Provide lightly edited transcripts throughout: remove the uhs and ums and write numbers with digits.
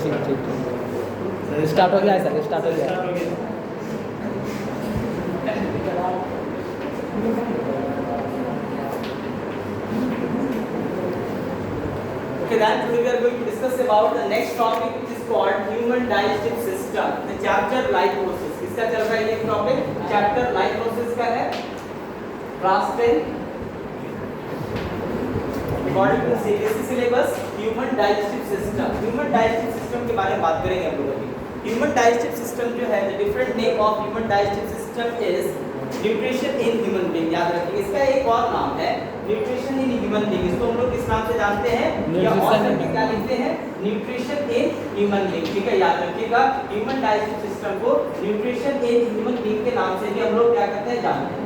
ठीक स्टार्ट हो गया है सर, स्टार्ट हो गया है। Okay, then today we are going to discuss about the next topic which is called human digestive system. The chapter life process. किसका चल रहा है ये टॉपिक? चैप्टर लाइफ प्रोसेस का है। Class 10 according to CBSE syllabus human digestive system. Human digestive system के बारे में बात करेंगे हम लोग अभी। ह्यूमन डाइजेस्टिव सिस्टम जो है, the different name of human digestive system is nutrition in human being. याद रखिए इसका एक और नाम है न्यूट्रिशन इन ह्यूमन बीइंग। इसको हम लोग किस नाम से जानते हैं या और क्या लिखते हैं? Nutrition in human being. ठीक है, याद रखिएगा ह्यूमन डाइजेस्टिव सिस्टम को न्यूट्रिशन इन ह्यूमन बीइंग के नाम से भी हम लोग क्या करते हैं, जानते हैं।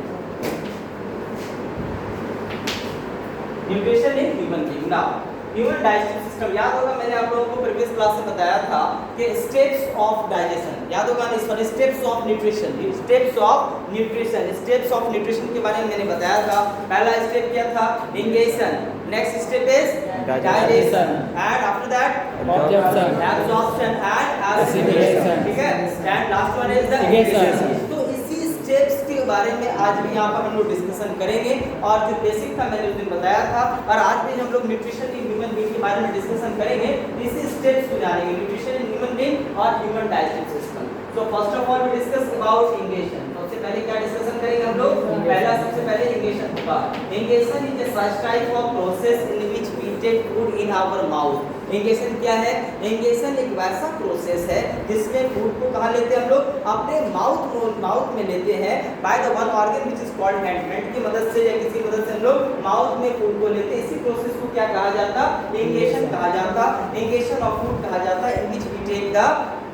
Nutrition in human being. Now human digestive system, याद होगा मैंने आप लोगों को प्रीवियस क्लास में बताया था कि स्टेप्स ऑफ डाइजेशन, याद होगा इस पर steps of nutrition, steps of nutrition, steps of nutrition के बारे में मैंने बताया था। पहला स्टेप क्या था? Ingestion. Next step is digestion and after that absorption and assimilation. ठीक है, and last one is the ingestion. तो इसी स्टेप्स के बारे में आज भी यहाँ पर हम लोग डिस्कशन करेंगे और जो बेसिक था मैंने उस दिन बताया था, और आज भी हम लोग न्यूट्रिशन इन ह्यूमन बीइंग के बारे में डिस्कशन करेंगे। इसी स्टेप्स को जानेंगे, न्यूट्रिशन इन ह्यूमन बीइंग और human digestive system. So first of all we discuss about ingestion. सबसे पहले क्या डिस्कशन करेंगे हम लोग? पहला सबसे पहले इंगेशन होगा। Ingestion is a such type of process in which we take food in our mouth. Ingestion क्या है? इंगेशन एक वैसा प्रोसेस है जिसमें फूड को कहाँ लेते हैं हम लोग? अपने माउथ में लेते हैं। By the one organ which is called hand की मदद से या किसी मदद से हम लोग माउथ में फूड को लेते हैं। इसी प्रोसेस को क्या कहा जाता? इंगेशन कहा जाता। इंगेशन ऑफ फूड कहा जाता है in which we take the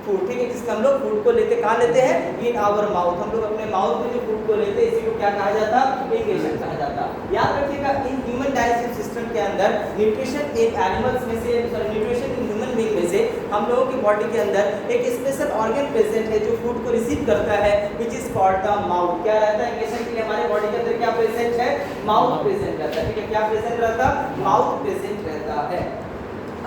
food. ठीक है, जिससे हम लोग फूड को लेते कहाँ लेते हैं? In our mouth. हम लोग अपने माउथ में जो फूड को लेते हैं इसी को क्या कहा जाता? इंगेशन कहा जाता। याद रखिएगा इन ह्यूमन डाइजेस्टिव सिस्टम के अंदर न्यूट्रिशन इन एनिमल्स में से, न्यूट्रिशन इन ह्यूमन बीइंग में से हम लोगों की बॉडी के अंदर एक स्पेशल ऑर्गन प्रेजेंट है जो फूड को रिसीव करता है, which is called the mouth. क्या रहता है इंगेशन के लिए? हमारे बॉडी के अंदर क्या प्रेजेंट है? माउथ प्रेजेंट रहता है। ठीक है, क्या प्रेजेंट रहता? माउथ प्रेजेंट रहता है।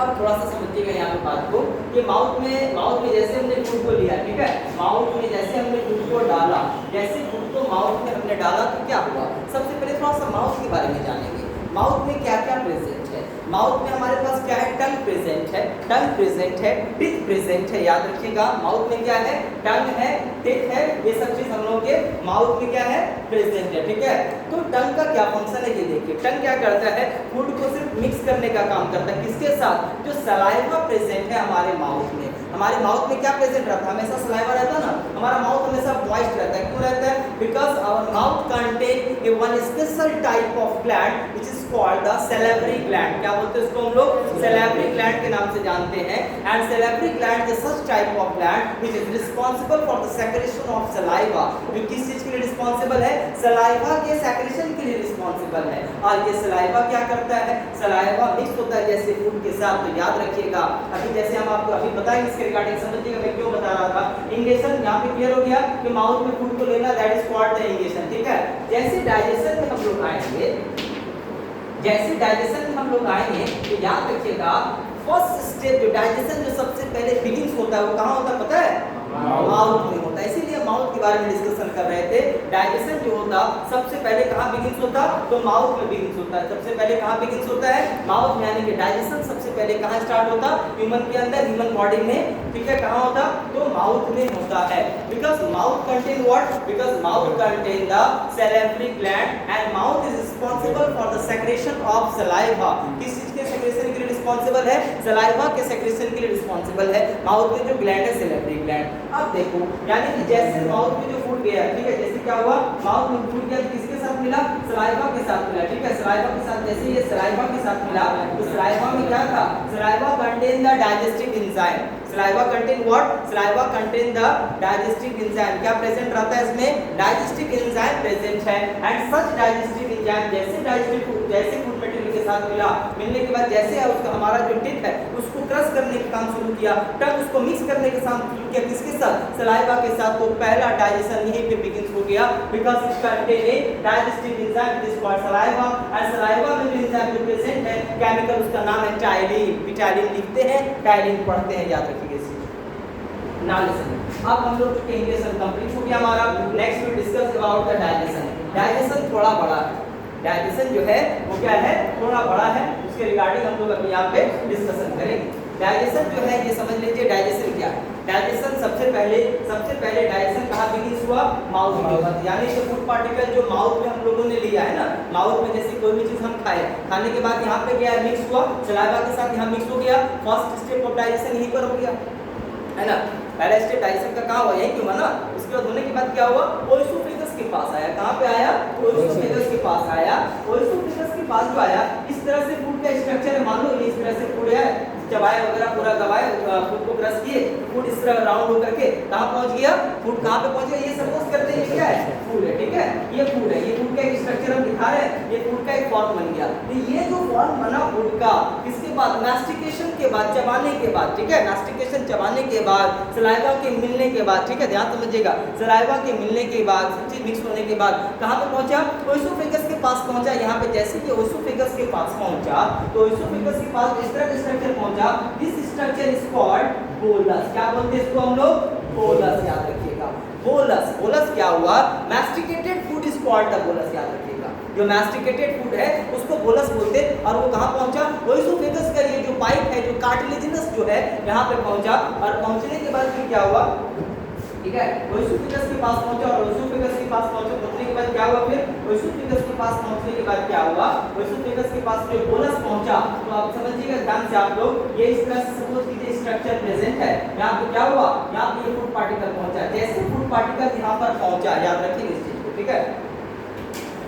अब थोड़ा सा समझिएगा यहाँ पे बात को कि माउथ में जैसे हमने फूड को लिया, ठीक है, माउथ में जैसे हमने फूड को डाला, जैसे फूड को माउथ में हमने डाला तो क्या हुआ? सबसे पहले थोड़ा सा माउथ के बारे में जानेंगे। माउथ में क्या क्या प्रेजेंट है? माउथ में हमारे पास क्या है? टंग प्रेजेंट है, टंग प्रेजेंट है, टीथ प्रेजेंट है। याद रखिएगा माउथ में क्या है? टंग है, टीथ है, ये सब चीज हम लोगों के माउथ में क्या है? प्रेजेंट है। ठीक है, तो टंग का क्या फंक्शन है ये देखिए। टंग क्या करता है? फूड को सिर्फ मिक्स करने का काम करता है। किसके साथ? जो सलाइवा प्रेजेंट है हमारे माउथ में। हमारे माउथ में क्या प्रेजेंट रहता है? हमेशा सलाइवा रहता है ना, हमारा माउथ हमेशा मॉइस्ट रहता है। क्यों रहता है? Because our mouth contain a one special type of gland which is called the salivary gland. क्या बोलते हैं इसको हम लोग? सैलिवरी ग्लैंड के नाम से जानते हैं। And salivary gland is such type of gland which is responsible for the secretion of saliva. जो किस चीज के लिए रिस्पांसिबल है? सलाइवा के सेक्रेशन के लिए रिस्पांसिबल है। और ये सलाइवा क्या करता है? सलाइवा मिक्स होता है जैसे फूड के साथ। तो याद रखिएगा, अभी जैसे हम आपको अभी बताएंगे इसके रिगार्डिंग, समझिएगा मैं क्यों बता रहा था। इंगेशन यहाँ पे क्लियर हो गया कि माउथ में फूड को लेना, that is called the ingestion. ठीक है, जैसे डाइजेशन में हम लोग आएंगे, जैसे डाइजेशन में हम लोग आएंगे तो याद रखिएगा फर्स्ट स्टेप जो डाइजेशन जो सबसे पहले बिगिंस होता है वो कहाँ होता है पता है? माउथ में होता है। इसीलिए माउथ के बारे में डिस्कशन कर रहे थे। डाइजेशन जो होता सबसे पहले कहाँ बिगिंस होता? तो माउथ में बिगिंस होता है। सबसे पहले कहाँ बिगिंस होता है? माउथ में। यानी कि डाइजेशन सबसे पहले कहाँ स्टार्ट होता? ह्यूमन के अंदर, ह्यूमन बॉडी में। ठीक है, कहाँ होता? तो माउथ में होता है। Because mouth contain what? Because mouth contain the salivary gland and mouth is responsible for the secretion of saliva. किस चीज के सेक्रेशन के लिए रिस्पांसिबल है? सलाइवा के सेक्रेशन के लिए रिस्पांसिबल है माउथ में जो ग्लैंड है, सैलिवरी ग्लैंड। अब देखो, यानी कि जैसे माउथ में जो फूड गया, ठीक है, जैसे क्या हुआ? माउथ में फूड गया, किसके साथ मिला? सलाइवा के साथ मिला। ठीक है, सलाइवा के साथ, जैसे ये सलाइवा के साथ मिला तो सलाइवा में क्या था? Saliva contain the digestive enzyme. Saliva contain what? Saliva contain the digestive enzyme. क्या प्रेजेंट रहता है इसमें? डाइजेस्टिव एंजाइम प्रेजेंट है। एंड सच डाइजेस्टिव एंजाइम जैसे फूड मटेरियल के साथ मिला, मिलने के बाद जैसे उसका हमारा जो टिप है उसको क्रश करने का काम शुरू किया, तब उसको मिक्स करने का काम शुरू किया किसके साथ, सलाइवा के साथ। तो पहला डाइजेशन यहीं पे बिगिंस हो गया, because it contain a digestive enzyme this called saliva, and saliva में जो एंजाइम जो प्रेजेंट है केमिकल उसका नाम है टाइलिन। विटालिन लिखते हैं, टाइलिन पढ़ते हैं, याद रखिएगा इसे। नाउ लिसन, अब हम लोग इंग्लिशन कंप्लीट हो गया हमारा। Next we discuss about the digestion. Digestion थोड़ा बड़ा है, डाइजेशन जो है वो क्या है, थोड़ा बड़ा है, उसके रिगार्डिंग हम लोग अभी यहाँ पे डिस्कशन करेंगे। डाइजेशन जो है ये समझ लीजिए डाइजेशन क्या है। डाइजेशन सबसे पहले डाइजेशन कहाँ बिगिंस हुआ, माउथ में, यानी कि फूड पार्टिकल जो माउथ में हम लोगों ने लिया है ना, माउथ में जैसे कोई भी चीज हम खाए, खाने के बाद यहाँ पे क्या मिक्स हुआ, सलाइवा के साथ यहाँ मिक्स हो गया, फर्स्ट स्टेप ऑफ डाइजेशन यहीं पर हो गया है ना। पहला स्टेप डाइजेशन का कहाँ हुआ, यही हुआ ना। उसके बाद होने के बाद क्या हुआ, ओएसोफेगस के पास आया, कहाँ पे आया, ओएसोफेगस के पास आया। ओएसोफेगस के पास जो आया, इस तरह से फूड का स्ट्रक्चर है, मान लो ये इस तरह से फूड है, चबाए वगैरह पूरा दबाए, फूड को क्रश किए, फूड इस तरह राउंड होकर के कहाँ पहुंच गया, फूड कहाँ पे पहुंच गया, ये सपोज करते हैं ये क्या है, फूड है, ठीक है, ये फूड है, ये फूड का एक स्ट्रक्चर हम दिखा रहे हैं, ये फूड का एक फॉर्म बन गया। तो ये जो फॉर्म बना फूड का, इसके बाद मैस्टिकेशन के बाद, चबाने के बाद, ठीक है, मैस्टिकेशन चबाने के बाद, सलाइवा के मिलने के बाद, ठीक है, ध्यान समझिएगा, सलाइवा के मिलने के बाद, सब चीज मिक्स होने के बाद कहाँ पे पहुंचा, ओएसोफेगस के पास पहुंचा। यहाँ पे जैसे कि ओएसोफेगस के पास पहुंचा, तो ओएसोफेगस के पास इस तरह का स्ट्रक्चर पहुंचा, this structure is called bolus. क्या बोलते हैं इसको हम लोग, बोलस, याद रखिएगा, बोलस। बोलस क्या हुआ, masticated food is called the bolus, याद रखिएगा, जो मैस्टिकेटेड फूड है उसको बोलस बोलते हैं। और वो कहाँ पहुंचा, ओएसोफेगस का ये जो पाइप है, जो कार्टिलेजिनस जो है, यहाँ पे पहुंचा, और पहुंचने के बाद फिर क्या हुआ, ठीक है, ओएसोफेगस के पास पहुंचा, और ओएसोफेगस के पास पहुंचने के बाद क्या हुआ, फिर ओएसोफेगस के पास पहुंचने के बाद क्या हुआ, ओएसोफेगस के पास जो बोलस पहुंचा, तो आप समझिएगा ध्यान से आप लोग, ये इस तरह से सपोज कीजिए स्ट्रक्चर प्रेजेंट है, यहाँ पे क्या हुआ, यहाँ पे ये फूड पार्टिकल पहुंचा, जैसे फूड पार्टिकल यहाँ पर पहुंचा, याद रखिए इस चीज को, ठीक है,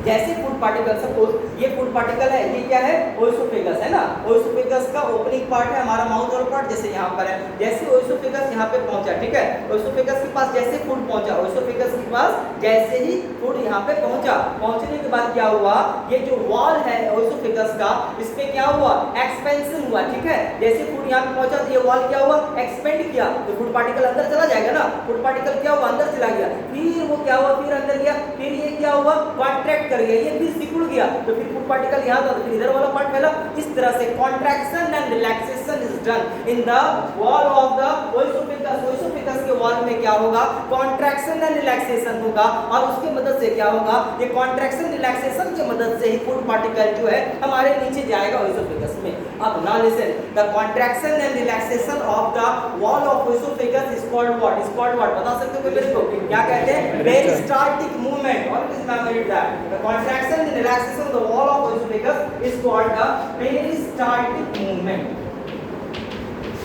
जैसे फूड पार्टिकल, सपोज ये फूड पार्टिकल है, ये क्या है, ओएसोफेगस है ना, ओएसोफेगस का ओपनिंग पार्ट है हमारा माउथ वाला पार्ट, जैसे यहाँ पर है, जैसे ओएसोफेगस यहाँ पे पहुंचा, ठीक है, ओएसोफेगस के पास जैसे फूड पहुंचा, ओएसोफेगस के पास जैसे ही फूड यहाँ पे पहुंचा, पहुंचने के बाद क्या हुआ, ये जो वॉल है ओएसोफेगस का, इस पे क्या हुआ, एक्सपेंशन हुआ, ठीक है, जैसे फूड यहाँ पे पहुंचा तो ये वॉल क्या हुआ, एक्सपेंड किया, तो फूड पार्टिकल अंदर चला जाएगा ना, फूड पार्टिकल क्या हुआ, अंदर चला गया, फिर वो क्या हुआ, फिर अंदर गया, फिर ये क्या हुआ, कॉन्ट्रैक्ट कर गया, ये फिर सिकुड़ गया, तो फिर फूड पार्टिकल यहाँ था, तो फिर इधर वाला पार्ट फैला। इस तरह से contraction and relaxation is done in the wall of the ओएसोफेगस। ओएसोफेगस के वॉल में क्या होगा, कॉन्ट्रैक्शन एंड रिलैक्सेशन होगा, और उसके मदद से क्या होगा, ये कॉन्ट्रैक्शन रिलैक्सेशन की मदद से ही फूड पार्टिकल जो है हमारे नीचे जाएगा ओएसोफेगस में। अब now listen, the contraction and relaxation of the wall of ओएसोफेगस is called what, is called what, बता सकते हो मेरे को, क्या कहते हैं, peristaltic movement. Always memory that the contraction and relaxation of the wall of oesophagus is called the peristaltic movement।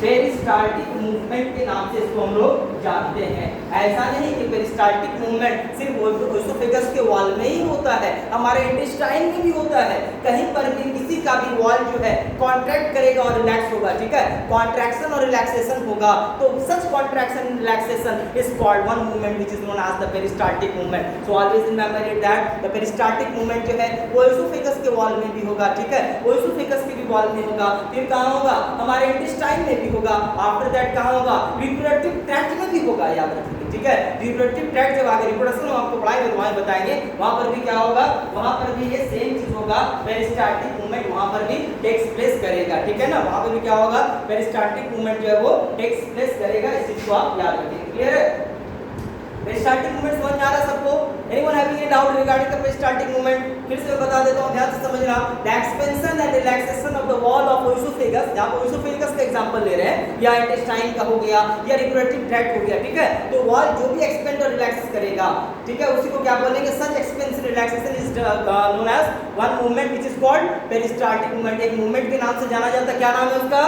Peristaltic movement के नाम से इसको हम लोग जानते हैं। ऐसा नहीं कि पेरिस्टाल्टिक मूवमेंट सिर्फ ओएसोफेगस के वॉल में ही होता है, हमारे इंटेस्टाइन में भी होता है, कहीं पर भी किसी का भी वॉल जो है कॉन्ट्रैक्ट करेगा और रिलैक्स होगा, ठीक है, कॉन्ट्रैक्शन और रिलैक्सेशन होगा, तो such contraction and relaxation is called one movement which is known as the peristaltic movement. So always remember that the peristaltic movement जो है ओएसोफेगस के वॉल में भी होगा, ठीक है, ओएसोफेगस के भी वॉल में होगा, फिर कहाँ होगा, हमारे इंटेस्टाइन में भी होगा, आफ्टर दैट कहाँ होगा, रिप्रोडक्टिव ट्रैक्ट में भी होगा, याद रखिए, ठीक है, रिप्रोडक्टिव ट्रैक्ट जब आगे रिप्रोडक्शन हम आपको पढ़ाएंगे तो वहां बताएंगे, वहां पर भी क्या होगा, वहां पर भी ये सेम चीज होगा, पेरिस्टाल्टिक मूवमेंट वहां पर भी टेक्स प्लेस करेगा, ठीक है ना, वहां पर भी क्या होगा, पेरिस्टाल्टिक मूवमेंट जो है वो टेक्स प्लेस करेगा, इस चीज को आप याद रखिए। क्लियर है, पेरिस्टाल्टिक मूवमेंट समझ में आ रहा है सबको, anyone having any doubt regarding the peristaltic movement, फिर से बता देता हूं, ध्यान से समझना, the expansion and relaxation of the wall of ओएसोफेगस, जहां पर ओएसोफेगस का एग्जांपल ले रहे हैं, या इंटेस्टाइन का हो गया या रिप्रोडक्टिव ट्रैक्ट हो गया, ठीक है, तो वॉल जो भी एक्सपेंड और रिलैक्स करेगा, ठीक है, उसी को क्या बोलेंगे, such expansion relaxation is known as one movement which is called peristaltic movement. एक मूवमेंट के नाम से जाना जाता है, क्या नाम है उसका,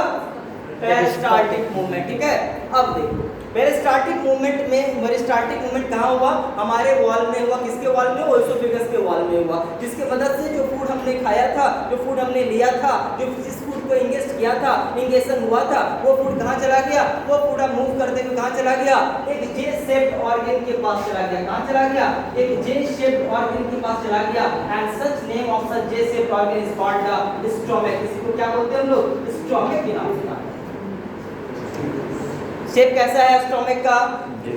पेरिस्टाल्टिक मूवमेंट, ठीक है। अब देखो पेरिस्टाल्टिक मूवमेंट कहाँ हुआ, हमारे वॉल में हुआ, किसके वॉल में, ओएसोफेगस के वॉल में हुआ, जिसके मदद से जो फूड हमने खाया था, जो फूड हमने लिया था, जो जिस फूड फूड को इंगेस्ट किया था, इंगेशन हुआ था, वो फूड कहाँ चला गया, वो फूड अब मूव करते हुए कहाँ चला गया, एक जे शेप्ड ऑर्गन के पास चला गया, कहाँ चला गया, एक जे शेप्ड ऑर्गन के पास चला गया, and such name of such J shaped organ is called the stomach. इसी को क्या बोलते हैं हम लोग, स्टोमक के नाम से। शेप कैसा है स्टोमक का,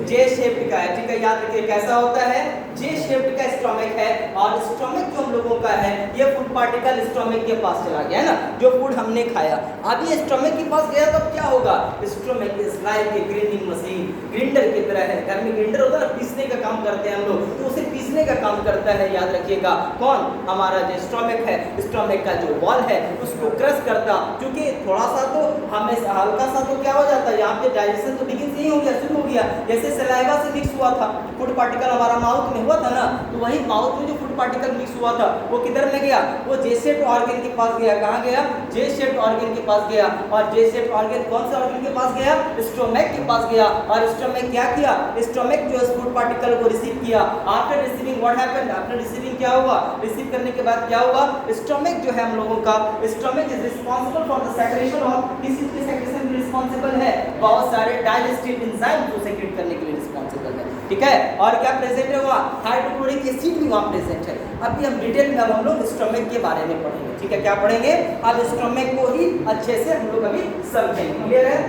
जे शेप्ड का है, ठीक है, याद रखिए कैसा होता है, जे शेप्ड का स्टोमक है। और स्टोमक जो हम लोगों का है, ये फूड पार्टिकल स्टोमक के पास चला गया है ना, जो फूड हमने खाया, अब ये स्टोमक के पास गया तो क्या होगा, stomach is like a grinding machine, grinder की तरह है, घर में ग्राइंडर होता है, पीसने का काम करते हैं हम लोग, तो उसे पीसने का काम करता है, याद रखिएगा कौन, हमारा जो स्टोमक है, स्टोमक का जो वॉल है उसको क्रश करता, क्योंकि थोड़ा सा तो हमें हल्का सा तो क्या हो जाता है, यहाँ पे डाइजेशन तो बिगिन से ही हो गया, शुरू हो गया, जैसे सलाइवा से मिक्स हुआ था फूड पार्टिकल हमारा माउथ में हुआ था ना, तो वही माउथ में जो फूड पार्टिकल मिक्स हुआ था वो किधर में गया, वो जे शेप्ड ऑर्गन के पास गया, कहाँ गया, जे शेप्ड ऑर्गन के पास गया, और जे शेप्ड ऑर्गन कौन से ऑर्गन के पास गया, स्टोमक के पास गया, और स्टोमक क्या किया, स्टोमक जो फूड पार्टिकल को रिसीव किया, after receiving what happened, after receiving क्या हुआ, रिसीव करने के बाद क्या हुआ, स्टोमक जो है हम लोगों का, stomach is responsible for the secretion of, किस चीज के सेक्रेशन के रिस्पांसिबल है, बहुत सारे डाइजेस्टिव एंजाइम को सेक्रेट करने के लिए रिस्पांसिबल है, ठीक है, और क्या प्रेजेंट है वहाँ, हाइड्रोक्लोरिक एसिड भी वहाँ प्रेजेंट है। अभी हम डिटेल में अब हम लोग स्टोमक के बारे में पढ़ेंगे, ठीक है, क्या पढ़ेंगे, अब स्टोमक को ही अच्छे से हम लोग अभी समझेंगे, क्लियर है,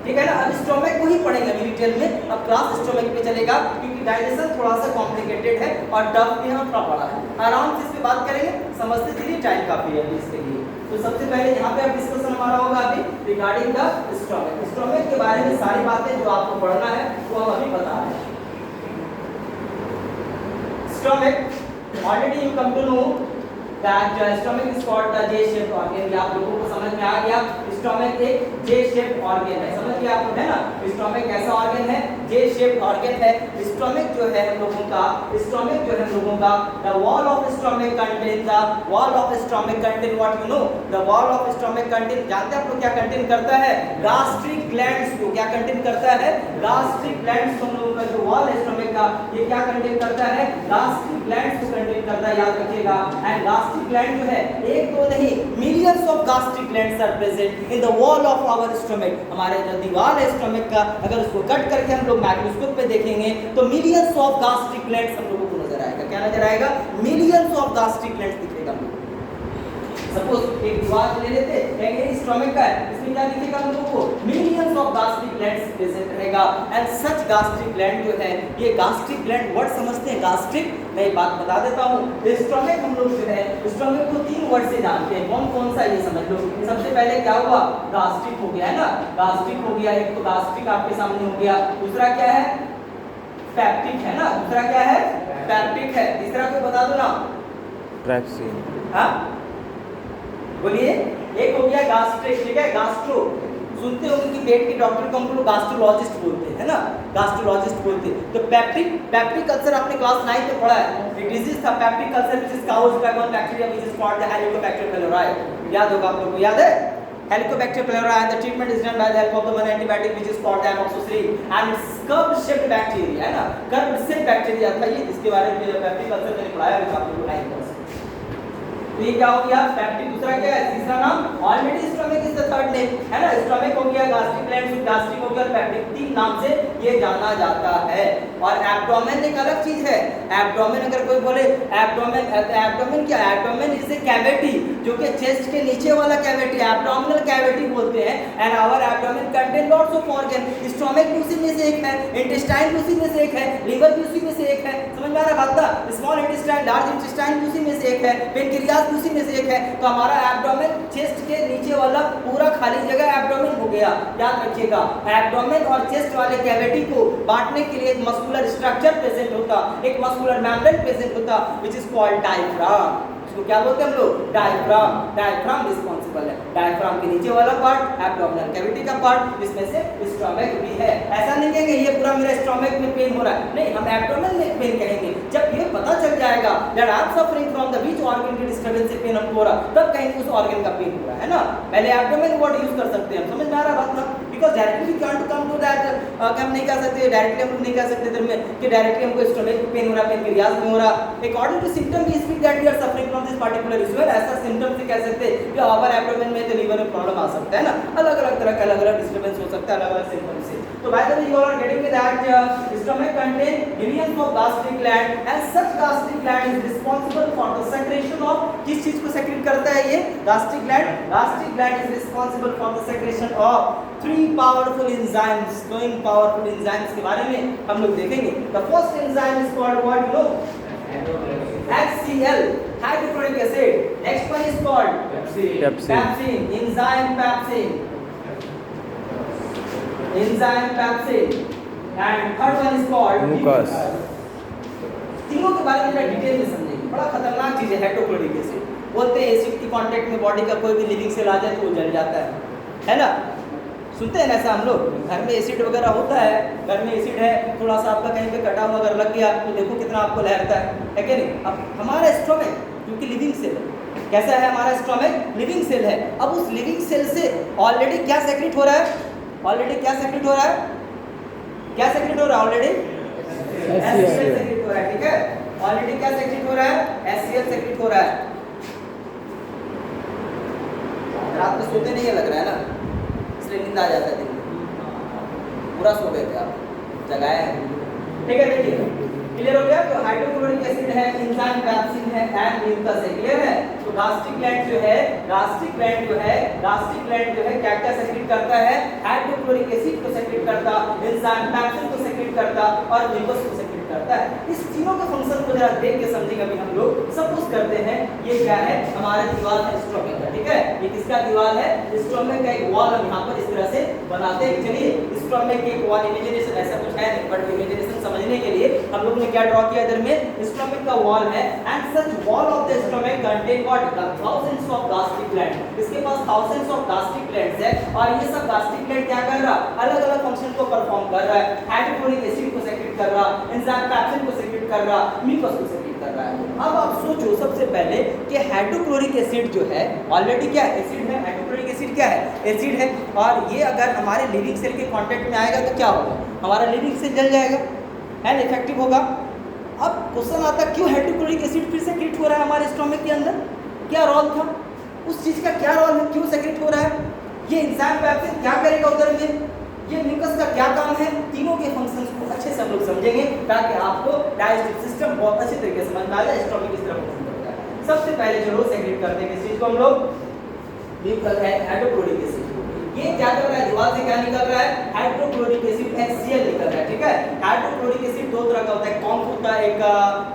ठीक है ना, अब स्टोमक को ही पढ़ेंगे अभी डिटेल में, अब क्लास स्टोमक पे चलेगा, क्योंकि डाइजेशन थोड़ा सा कॉम्प्लिकेटेड है और टफ भी है, थोड़ा बड़ा है, आराम से इस पे बात करेंगे, समझते चलिए, टाइम काफी है इसके लिए। तो सबसे पहले यहाँ पे अब डिस्कशन हमारा होगा अभी रिगार्डिंग द स्टोमक, स्टोमक के बारे में सारी बातें जो आपको पढ़ना है वो हम अभी बता रहे हैं। Stomach already you come to know that stomach is called the J shaped organ, ये आप लोगों को समझ में आ गया, स्टोमक एक जे शेप्ड ऑर्गन है, समझ गए आप लोग, है ना, स्टोमक कैसा ऑर्गन है, जे शेप्ड ऑर्गन है, स्टोमक जो है हम लोगों का, स्टोमक जो है हम लोगों का, the wall of stomach contain, the wall of stomach contain what you know, the wall of stomach contain, जानते हैं आप लोग क्या कंटेन करता है, गास्ट्रिक ग्लैंड्स को, क्या कंटेन करता है, गास्ट्रिक ग्लैंड्स हम लोगों का जो वॉल है स्टोमक का, ये क्या कंटेन करता है, गास्ट्रिक ग्लैंड्स को कंटेन करता है, याद रखिएगा, एंड गास्ट्रिक ग्लैंड जो है एक दो नहीं, millions of gastric glands are present in the wall of our stomach, हमारे जो दीवार है स्टोमक का, अगर उसको कट करके हम लोग माइक्रोस्कोप पे देखेंगे तो मिलियंस ऑफ गास्ट्रिक ग्लैंड्स हम लोगों को नजर आएगा, क्या नजर आएगा, मिलियंस ऑफ गास्ट्रिक ग्लैंड्स दिखेगा हम लोगों को। सपोज एक दीवार ले लेते हैं, स्टोमक का है, इसमें क्या दिखेगा हम लोगों को, millions of gastric glands present रहेगा, एंड सच गास्ट्रिक ग्लैंड जो है, ये गास्ट्रिक ग्लैंड वर्ड समझते हैं, गास्ट्रिक मैं बात बता देता हूँ, स्टोमक हम लोग जो है स्टोमक को 3 वर्ड से जानते हैं, कौन कौन सा ये समझ लो, सबसे पहले क्या हुआ, गास्ट्रिक हो गया है ना, गास्ट्रिक हो गया, एक तो गास्ट्रिक आपके सामने हो गया, दूसरा क्या है, पैप्टिक है ना, दूसरा क्या है, पैप्टिक है, तीसरा को बता दो ना, ट्रैक्सिन, हाँ बोलिए, एक हो गया गास्ट्रिक, ठीक है, गास्ट्रो, सुनते होंगे कि पेट के डॉक्टर को हम लोग गास्ट्रोलॉजिस्ट बोलते हैं, है ना, गास्ट्रोलॉजिस्ट बोलते हैं, तो पैप्टिक, पैप्टिक अल्सर आपने क्लास 9 में पढ़ा है, एक डिजीज था peptic ulcer which is caused by one bacteria which is called the Helicobacter pylori, याद होगा आप लोगों को, याद है, Helicobacter pylori, and the treatment is done by the help of the one antibiotic which is called amoxicillin, and it's curved shaped bacteria, है ना, curved shaped bacteria था ये, इसके बारे में पैप्टिक अल्सर मैंने पढ़ाया है, आप लोगों को 9 क्लास। तो ये क्या हो गया, पैप्टिक, दूसरा क्या है, तीसरा नाम already stomach is the third name, है ना, स्टोमक हो गया, गास्ट्रिक ग्लैंड, गास्ट्रिक हो गया, पैप्टिक, 3 नाम से ये जाना जाता है। और एब्डोमेन एक अलग चीज है, एब्डोमेन अगर कोई बोले एब्डोमेन, एब्डोमेन क्या है, एब्डोमेन इज ए कैविटी, जो कि चेस्ट के नीचे वाला कैविटी, एब्डोमिनल कैविटी बोलते हैं, and our abdomen contain lots of organ, stomach भी उसी में से एक है, इंटेस्टाइन भी उसी में से एक है, लीवर भी उसी में से एक है, समझ में आ रहा बात था, स्मॉल इंटेस्टाइन, लार्ज इंटेस्टाइन भी उसी में से एक है, पेनक्रियाज उसी में से एक है, तो हमारा एब्डोमेन चेस्ट के नीचे वाला पूरा खाली जगह एब्डोमेन हो गया, याद रखिएगा, एब्डोमेन और चेस्ट वाले कैविटी को बांटने के लिए एक मस्कुलर स्ट्रक्चर प्रेजेंट होता, एक मस्कुलर मेम्ब्रेन प्रेजेंट होता व्हिच इज कॉल्ड डायफ्राम, इसको क्या बोलते हैं हम लोग, डायफ्राम, डायफ्राम रिस्पांसिबल है, डायफ्राम के नीचे वाला पार्ट एब्डोमिनल कैविटी का पार्ट, जिसमें से स्टोमक भी है, ऐसा नहीं कहेंगे ये पूरा मेरा स्टोमक में पेन हो रहा है, नहीं, हम एब्डोमेन में पेन कहेंगे, जब ये पता चल जाएगा that I am suffering from the which organ की डिस्टर्बेंस से पेन हमको हो रहा, तब कहेंगे उस ऑर्गन का पेन हो रहा है ना, पहले एब्डोमेन वर्ड यूज कर सकते हैं, समझ में आ रहा बात ना, because directly we can't come to that, हम नहीं कह सकते डायरेक्टली, हम लोग नहीं कह सकते इधर में कि डायरेक्टली हमको स्टमक में पेन हो रहा है, पेन की रियाज नहीं हो रहा। According to symptom we speak that we are suffering from this particular issue. ऐसा सिम्टम से कह सकते हैं कि अपर एब्डोमेन में तो लीवर में प्रॉब्लम आ सकता है ना, अलग अलग तरह का अलग अलग डिस्टर्बेंस हो सकता है अलग अलग सिम्टम से। तो by the way you are getting that stomach contain millions of gastric gland and such gastric gland is responsible for the secretion of, किस चीज को सेक्रेट करता है ये gastric gland? Gastric gland is responsible for the secretion of three powerful enzymes। तो इन powerful enzymes के बारे में हम लोग देखेंगे। The first enzyme is called what you know? HCl, hydrochloric acid। Next one is called pepsin, enzyme pepsin, enzyme pepsin, and third one is called mucus। तीनों के बारे में डिटेल में समझेंगे। बड़ा खतरनाक चीज है हाइड्रोक्लोरिक एसिड। बोलते हैं एसिड की कांटेक्ट में बॉडी का कोई भी लिविंग सेल आ जाए तो वो जल जाता है ना? सुनते हैं ना ऐसा हम लोग, घर में एसिड वगैरह होता है, घर में एसिड है, थोड़ा सा आपका कहीं पे कटा हुआ अगर लग गया तो देखो कितना आपको लहरता है कि नहीं? अब हमारा स्टोमक क्योंकि लिविंग सेल है, कैसा है हमारा स्टोमक? लिविंग सेल है। अब उस लिविंग सेल से ऑलरेडी क्या सेक्रेट हो रहा है? ऑलरेडी क्या सेक्रेट हो रहा है? क्या सेक्रेट हो रहा है? ऑलरेडी HCl सेक्रेट हो रहा है, ठीक है? ऑलरेडी क्या सेक्रेट हो रहा है? HCl सेक्रेट हो रहा है। रात में सोते नहीं है लग रहा है ना, इसलिए नींद आ जाता है दिन में। पूरा सो गए थे आप, जगाया है, ठीक है? देखिए क्लियर हो गया। तो हाइड्रोक्लोरिक एसिड है, एंजाइम पैप्सिन है एंड म्यूकस है। क्लियर है? तो गास्ट्रिक ग्लैंड जो है, गास्ट्रिक ग्लैंड जो है क्या क्या सेक्रेट करता है? हाइड्रोक्लोरिक एसिड को सेक्रेट करता, एंजाइम पैप्सिन को सेक्रेट करता और म्यूकस को सेक्रेट करता है। इस तीनों के फंक्शन को जरा देख के समझेंगे। अभी हम लोग सपोज करते हैं ये क्या है? हमारा दीवार है स्टोमक का, ठीक है? ये किसका दीवार है? स्टोमक का एक वॉल हम यहाँ पर इस तरह से बनाते हैं। चलिए स्टोमक की एक वॉल, इमेजिनेशन ऐसा कुछ है नहीं, बट इमेजिनेशन समझने के लिए हम लोग ने क्या ड्रॉ किया? इधर में स्टोमक का वॉल है and such wall of the stomach contain what? Thousands of gastric gland. इसके पास थाउजेंड्स ऑफ गास्ट्रिक ग्लैंड्स है और ये सब गास्ट्रिक ग्लैंड क्या कर रहा? अलग अलग फंक्शन को परफॉर्म कर रहा है। हाइड्रोक्लोरिक एसिड को सेक्रेट कर रहा, एंजाइम पैप्सिन को सेक्रेट कर रहा, म्यूकस को सेक्रेट कर रहा है। अब आप सोचो सबसे पहले कि हाइड्रोक्लोरिक एसिड जो है ऑलरेडी क्या है? एसिड है। हाइड्रोक्लोरिक एसिड क्या है? एसिड है। और ये अगर हमारे लिविंग सेल के कांटेक्ट में आएगा तो क्या होगा? हमारा लिविंग सेल जल जाएगा, है ना? इफेक्टिव होगा। अब क्वेश्चन आता है क्यों हाइड्रोक्लोरिक एसिड फिर सेक्रेट हो रहा है हमारे स्टोमक के अंदर? क्या रोल था उस चीज का? क्या रोल है? क्यों सेक्रेट हो रहा है? ये एंजाइम पैप्सिन क्या करेगा उधर में? ये म्यूकस का क्या काम है? तीनों के फंक्शंस को अच्छे से हम लोग समझेंगे ताकि आपको डाइजेस्टिव सिस्टम बहुत अच्छे तरीके से समझ में आ जाए स्टोमक किस तरह फंक्शन करता है। सबसे पहले जरूर सेक्रेट करते हैं किस चीज को हम लोग? म्यूकस है, हाइड्रोक्लोरिक एसिड। ये क्या कर रहा है? दीवार से क्या निकल रहा है? हाइड्रोक्लोरिक एसिड HCl निकल रहा है, ठीक है? हाइड्रोक्लोरिक एसिड दो तरह का होता है, कॉम्प होता है, एक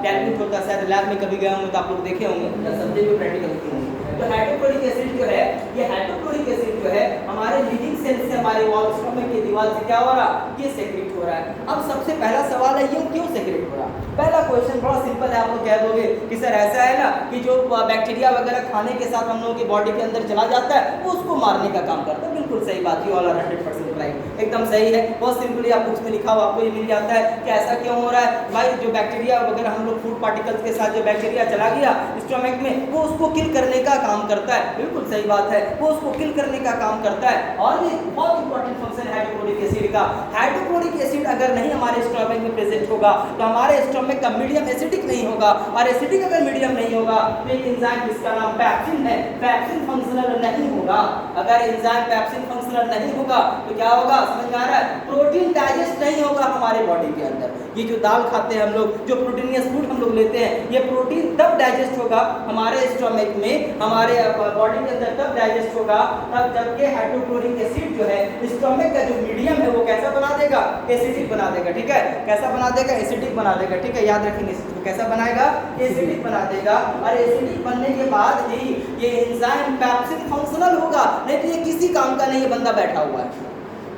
डाइल्यूट होता है। शायद लैब में कभी गए होंगे तो आप लोग देखे होंगे या सब्जेक्ट में प्रैक्टिकल किए होंगे। तो हाइड्रोक्लोरिक एसिड जो है, ये हाइड्रोक्लोरिक एसिड जो है हमारे लिविंग सेल से, हमारे वॉल स्टोमक की दीवार से क्या हो रहा? ये सेक्रेट हो रहा है। अब सबसे पहला सवाल है ये क्यों सेक्रेट हो रहा? पहला क्वेश्चन बड़ा सिंपल है, आप लोग कह दोगे कि सर ऐसा है ना कि जो बैक्टीरिया वगैरह खाने के साथ हम लोगों की बॉडी के अंदर चला जाता है वो उसको मारने का काम करता है। बिल्कुल सही बात, यू ऑल आर 100% राइट, एकदम सही है। बहुत सिंपली आप बुक्स में लिखा हुआ आपको ये मिल जाता है कि ऐसा क्यों हो रहा है भाई? जो बैक्टीरिया वगैरह हम लोग फूड पार्टिकल्स के साथ जो बैक्टीरिया चला गया स्टोमक में वो उसको किल करने का काम करता है। बिल्कुल सही बात है, वो उसको किल करने का काम करता है। और ये बहुत इंपॉर्टेंट फंक्शन है हाइड्रोक्लोरिक एसिड का। हाइड्रोक्लोरिक एसिड अगर नहीं हमारे स्टोमक में प्रेजेंट होगा तो हमारे स्टोमक का मीडियम एसिडिक नहीं होगा, और एसिडिक अगर मीडियम नहीं होगा तो एक एंजाइम जिसका नाम पैप्सिन है, पैप्सिन फंक्शनल नहीं होगा। अगर एंजाइम पैप्सिन फंक्शनल नहीं होगा तो क्या होगा? समझ में आ रहा है? प्रोटीन डाइजेस्ट नहीं होगा हमारे बॉडी के अंदर। ये जो दाल खाते हैं हम लोग, जो प्रोटीनियस फूड हम लोग लेते हैं, ये प्रोटीन तब डाइजेस्ट होगा हमारे स्टोमक में, हमारे बॉडी के अंदर तब डाइजेस्ट होगा तब जबकि हाइड्रोक्लोरिक एसिड जो है स्टोमक का जो मीडियम है वो कैसा बना देगा? एसिडिक बना देगा, ठीक है? कैसा बना देगा? एसिडिक बना देगा, ठीक है? याद रखेंगे इसको, कैसा बनाएगा? एसिडिक बना देगा। और एसिडिक बनने के बाद ही ये एंजाइम पैप्सिन फंक्शनल होगा, नहीं तो ये किसी काम का नहीं, ये बंदा बैठा हुआ है।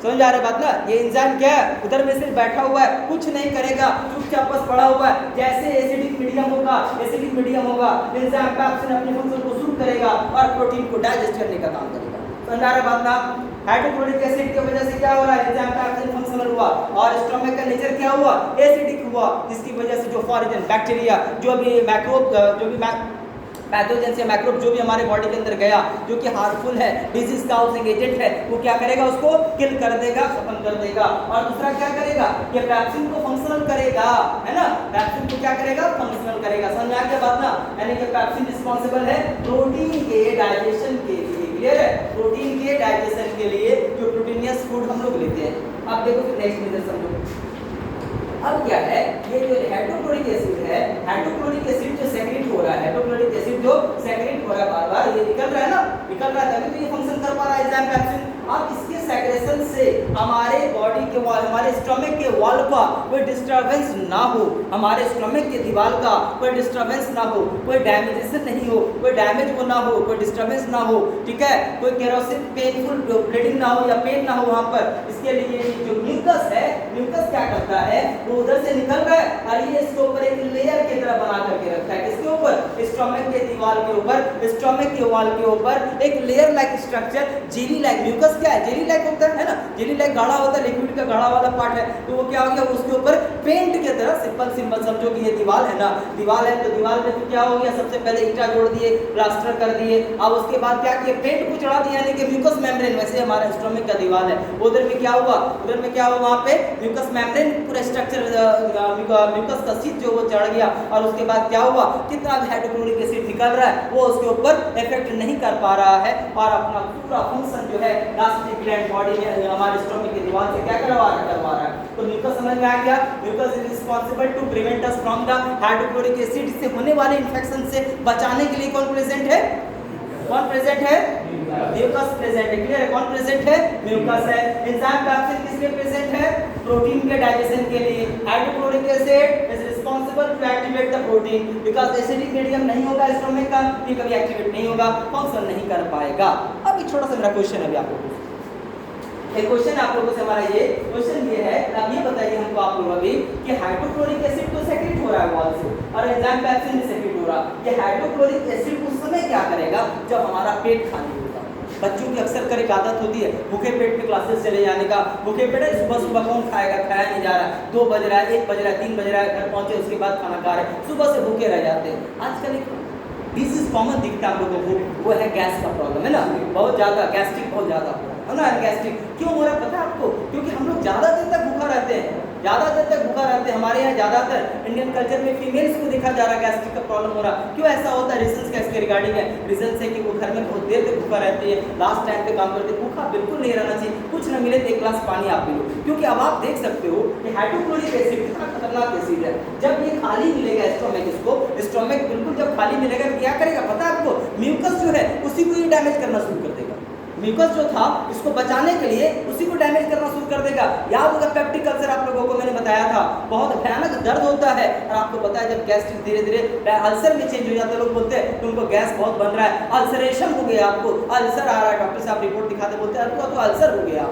समझ आ रहा है बात ना? ये एंजाइम क्या है? उधर में सिर्फ बैठा हुआ है, कुछ नहीं करेगा, चुपचाप बस पड़ा हुआ है। जैसे एसिडिक मीडियम होगा, एसिडिक मीडियम होगा, एंजाइम पैप्सिन अपने फंक्शन को शुरू करेगा और प्रोटीन को डाइजेस्ट करने का काम करेगा। समझ आ रहा है बात ना? हाइड्रोक्लोरिक एसिड की वजह से क्या हो रहा है? एंजाइम पैप्सिन फंक्शनल हुआ और स्टोमक का नेचर क्या हुआ? एसिडिक हुआ, जिसकी वजह से जो फॉरेन बैक्टीरिया, जो भी पैथोजेन या माइक्रोब जो भी हमारे बॉडी के अंदर गया जो कि हार्मफुल है, डिजीज काउजिंग एजेंट है, वो क्या करेगा, उसको किल कर देगा, खत्म कर देगा। और दूसरा क्या करेगा, ये पैप्सिन को फंक्शनल करेगा, है ना, पैप्सिन को क्या करेगा, फंक्शनल करेगा। समझ में आ गया बात ना, यानी कि पैप्सिन रिस्पांसिबल है प्रोटीन के डाइजेशन के लिए, क्लियर है, प्रोटीन के डाइजेशन के लिए जो प्रोटीनियस फूड हम लोग लेते हैं। अब देखो फिर नेक्स्ट मेथड समझो। अब क्या है, ये जो हाइड्रोक्लोरिक एसिड है, हाइड्रोक्लोरिक एसिड जो सेक्रेट हो रहा है, हाइड्रोक्लोरिक एसिड जो सेक्रेट हो रहा है बार-बार, ये निकल रहा है ना, निकल रहा है, तभी तो ये फंक्शन कर पा रहा है एंजाइम पैप्सिन। अब इसके सेक्रेशन से हमारे बॉडी के वॉल, हमारे स्टमक के वॉल का कोई डिस्टरबेंस ना हो, हमारे स्टमक के दीवार का कोई डिस्टरबेंस ना हो, कोई डैमेजेशन नहीं हो, कोई डैमेज वो ना हो, कोई डिस्टरबेंस ना हो, ठीक है, कोई केरोसिव पेनफुल ब्लीडिंग ना हो या पेन ना हो वहां पर। इसके लिए जो म्यूकस है, म्यूकस क्या करता है, वो उधर से निकल रहा है और ये इसके ऊपर एक लेयर की तरह बना करके रखता है। किसके ऊपर, स्टमक के दीवार के ऊपर, स्टमक के वॉल के ऊपर एक layer like structure, jelly like. Mucus क्या है, जेली लाइक होता है ना, जेली लाइक गाढ़ा होता है, लिक्विड का गाढ़ा वाला पार्ट है, तो वो क्या हो गया, उसके ऊपर पेंट की तरह सिंपल सिंपल समझो कि ये दीवार है ना, दीवार है, तो दीवार पे तो क्या हो गया, सबसे पहले ईंटा जोड़ दिए, प्लास्टर कर दिए, अब उसके बाद क्या किया, पेंट को चढ़ा दिया, यानी कि म्यूकस मेम्ब्रेन। वैसे हमारा स्टमक का दीवार है, उधर में क्या हुआ, उधर में क्या हुआ, वहां पे म्यूकस मेम्ब्रेन पूरा स्ट्रक्चर, म्यूकस का शीट जो वो चढ़ गया, और उसके बाद क्या हुआ, कितना भी हाइड्रोक्लोरिक एसिड निकल रहा है वो उसके ऊपर इफेक्ट नहीं कर पा रहा है, और अपना पूरा फंक्शन जो है गास्ट्रिक ग्लैंड बॉडी में हमारे स्टमक के दीवार से क्या करवा रहा है। तो म्यूकस समझ में आ गया, mucus is responsible to prevent us from the hydrochloric acid से होने वाले इन्फेक्शन से बचाने के लिए कौन प्रेजेंट है, कौन प्रेजेंट है, म्यूकस प्रेजेंट है, क्लियर है, कौन प्रेजेंट है, म्यूकस है। एंजाइम पैप्सिन किस लिए प्रेजेंट है, प्रोटीन के डाइजेशन के लिए। Hydrochloric acid is responsible to activate the protein, because acidic medium नहीं होगा स्टमक का, ये कभी एक्टिवेट नहीं होगा, फंक्शन नहीं कर पाएगा। अब एक छोटा सा मेरा क्वेश्चन है अभी आप लोगों को, एक क्वेश्चन आप लोगों से हमारा ये क्वेश्चन ये है, अब ये बताइए हमको आप लोग अभी कि हाइड्रोक्लोरिक एसिड तो सेक्रेट हो रहा है वॉल से और एंजाइम पैप्सिन भी सेक्रेट हो रहा है, ये हाइड्रोक्लोरिक एसिड उस समय क्या करेगा जब हमारा पेट खाली होगा। बच्चों की अक्सर कर एक आदत होती है भूखे पेट में क्लासेस चले जाने का, भूखे पेट है, सुबह सुबह कौन खाएगा, खाया नहीं जा रहा, 2 बज रहा है, 1 बज रहा है, 3 बज रहा है, घर पहुंचे उसके बाद खाना खा रहे, सुबह से भूखे रह जाते हैं। आजकल एक डिजीज कॉमन दिखता है आप लोगों को, वो है गैस का प्रॉब्लम, है ना, बहुत ज़्यादा गैस्ट्रिक, बहुत ज़्यादा है ना, गैस्ट्रिक क्यों हो रहा है पता है आपको, क्योंकि हम लोग ज़्यादा दिन तक भूखा रहते हैं, ज़्यादा देर तक भूखा रहते हैं। हमारे यहाँ ज़्यादातर इंडियन कल्चर में फीमेल्स को देखा जा रहा है गैस्ट्रिक का प्रॉब्लम हो रहा। क्यों ऐसा होता है, रीजंस क्या इसके रिगार्डिंग है, रीजंस है कि वो घर में बहुत देर तक भूखा रहती है, लास्ट टाइम पे काम करते, भूखा बिल्कुल नहीं रहना चाहिए, कुछ न मिले तो 1 गिलास पानी आप पी लो, क्योंकि अब आप देख सकते हो कि हाइड्रोक्लोरिक एसिड कितना खतरनाक एसिड है। जब ये खाली मिलेगा स्टोमक, इसको स्टोमक बिल्कुल जब खाली मिलेगा क्या करेगा पता है आपको, म्यूकस जो है उसी को ये डैमेज करना शुरू कर देगा। म्यूकस जो था इसको बचाने के लिए उसी को डैमेज करना शुरू कर देगा। याद होगा पेप्टिक अल्सर आप लोगों को मैंने बताया था, बहुत भयानक दर्द होता है, और आपको पता है जब गैस्ट्रिक धीरे धीरे अल्सर में चेंज हो जाता है, लोग बोलते हैं कि उनको गैस बहुत बन रहा है, अल्सरेशन हो गया, आपको अल्सर आ रहा है, डॉक्टर साहब रिपोर्ट दिखाते बोलते हैं आपको तो अल्सर हो गया,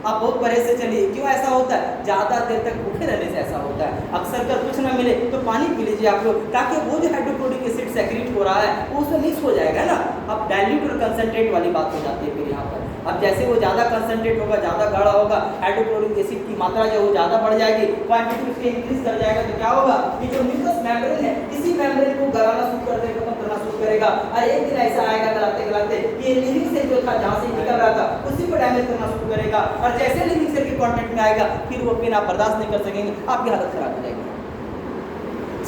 आप बहुत परहेज से चलिए। क्यों ऐसा होता है, ज़्यादा देर तक भूखे रहने से ऐसा होता है। अक्सर कर कुछ ना मिले तो पानी पी लीजिए आप लोग, ताकि वो जो हाइड्रोक्लोरिक एसिड सेक्रेट हो रहा है वो उसमें मिक्स हो जाएगा ना। अब डाइल्यूट और कंसंट्रेट वाली बात हो जाती है फिर यहाँ पर। अब जैसे वो ज़्यादा कंसंट्रेट होगा, ज़्यादा गाढ़ा होगा, हाइड्रोक्लोरिक एसिड की मात्रा जो वो ज़्यादा बढ़ जाएगी, क्वांटिटी उसकी इंक्रीज कर जाएगा, तो क्या होगा कि जो म्यूकस मेम्ब्रेन है इसी मेम्ब्रेन को गलाना शुरू कर देगा, खत्म करना शुरू करेगा। और एक दिन ऐसा आएगा गलाते गलाते ये लिविंग सेल जो था जहाँ से निकल रहा था उसी को डैमेज करना शुरू करेगा, और जैसे लिविंग सेल के कांटेक्ट में आएगा फिर वो पेन आप बर्दाश्त नहीं कर सकेंगे, आपकी हालत खराब हो जाएगी।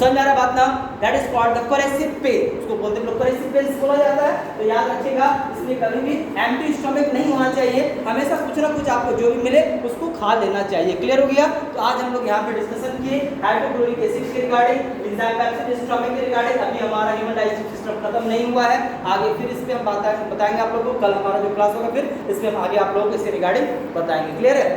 समझ आ रहा बात ना, that is called the corrosive pain, उसको बोलते हैं कोरेसिव पेन बोला जाता है। तो याद रखिएगा, इसलिए कभी भी एम्प्टी स्टमक नहीं होना चाहिए, हमेशा कुछ ना कुछ आपको जो भी मिले उसको खा लेना चाहिए। क्लियर हो गया। तो आज हम लोग यहाँ पे डिस्कशन किए हाइड्रोक्लोरिक एसिड के रिगार्डिंग, एंजाइम पैप्सिन स्टमक के रिगार्डिंग। अभी हमारा ह्यूमन डाइजेस्टिव सिस्टम खत्म नहीं हुआ है, आगे फिर इस पे हम बताएंगे आप लोगों को, कल हमारा जो क्लास होगा फिर इसमें हम आगे आप लोगों को इसके रिगार्डिंग बताएंगे। क्लियर है।